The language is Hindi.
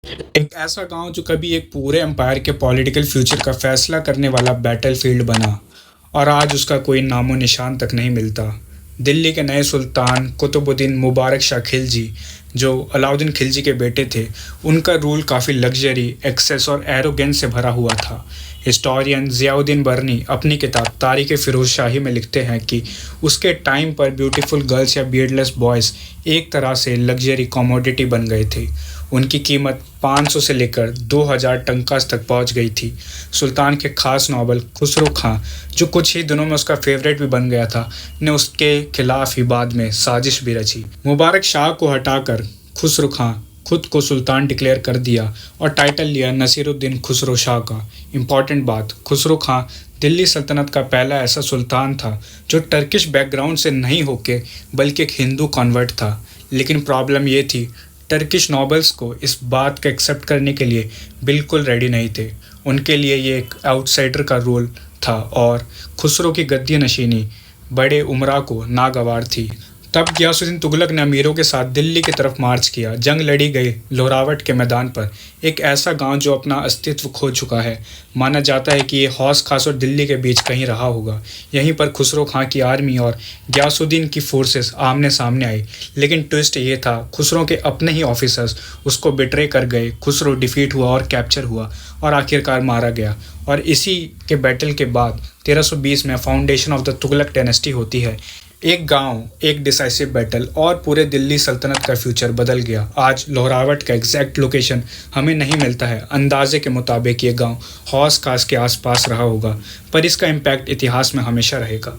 एक ऐसा गांव जो कभी एक पूरे एम्पायर के पॉलिटिकल फ्यूचर का फैसला करने वाला बैटलफील्ड बना और आज उसका कोई नामो निशान तक नहीं मिलता। दिल्ली के नए सुल्तान कुतुबुद्दीन मुबारक शाह खिलजी, जो अलाउद्दीन खिलजी के बेटे थे, उनका रूल काफ़ी लग्जरी, एक्सेस और एरोगेंस से भरा हुआ था। हिस्टोरियन ज़ियाउद्दीन बर्नी अपनी किताब तारीख़ फ़िरोज़ शाही में लिखते हैं कि उसके टाइम पर ब्यूटीफुल गर्ल्स या बियर्डलेस बॉयज़ एक तरह से लग्जरी कमोडिटी बन गए थे। उनकी कीमत 500 से लेकर 2000 टंकास तक पहुंच गई थी। सुल्तान के खास नॉवल खुसरो खां, जो कुछ ही दिनों में उसका फेवरेट भी बन गया था, ने उसके खिलाफ ही बाद में साजिश भी रची। मुबारक शाह को हटाकर खुसरो खां खुद को सुल्तान डिक्लेयर कर दिया और टाइटल लिया नसीरुद्दीन खुसरो शाह का। इम्पॉर्टेंट बात, खुसरो खां दिल्ली सल्तनत का पहला ऐसा सुल्तान था जो टर्किश बैकग्राउंड से नहीं होके बल्कि एक हिंदू कन्वर्ट था। लेकिन प्रॉब्लम ये थी, टर्किश नॉबल्स को इस बात को एक्सेप्ट करने के लिए बिल्कुल रेडी नहीं थे। उनके लिए ये एक आउटसाइडर का रोल था और खुसरो की गद्दी नशीनी बड़े उमरा को नागवार थी। तब गयासुद्दीन तुगलक ने अमीरों के साथ दिल्ली की तरफ मार्च किया। जंग लड़ी गई लोहरावट के मैदान पर, एक ऐसा गांव जो अपना अस्तित्व खो चुका है। माना जाता है कि ये हौस खास और दिल्ली के बीच कहीं रहा होगा। यहीं पर खुसरो खां की आर्मी और गयासुद्दीन की फोर्सेस आमने सामने आई। लेकिन ट्विस्ट ये था, खुसरो के अपने ही ऑफिसर्स उसको बिट्रे कर गए। खुसरो डिफीट हुआ और कैप्चर हुआ और आखिरकार मारा गया। और इसी के बैटल के बाद 1320 में foundation of the Tughlaq dynasty होती है। एक गांव, एक डिसाइसिव बैटल और पूरे दिल्ली सल्तनत का फ्यूचर बदल गया। आज लोहरावट का एग्जैक्ट लोकेशन हमें नहीं मिलता है। अंदाजे के मुताबिक ये गांव हौस खास के आसपास रहा होगा, पर इसका इम्पैक्ट इतिहास में हमेशा रहेगा।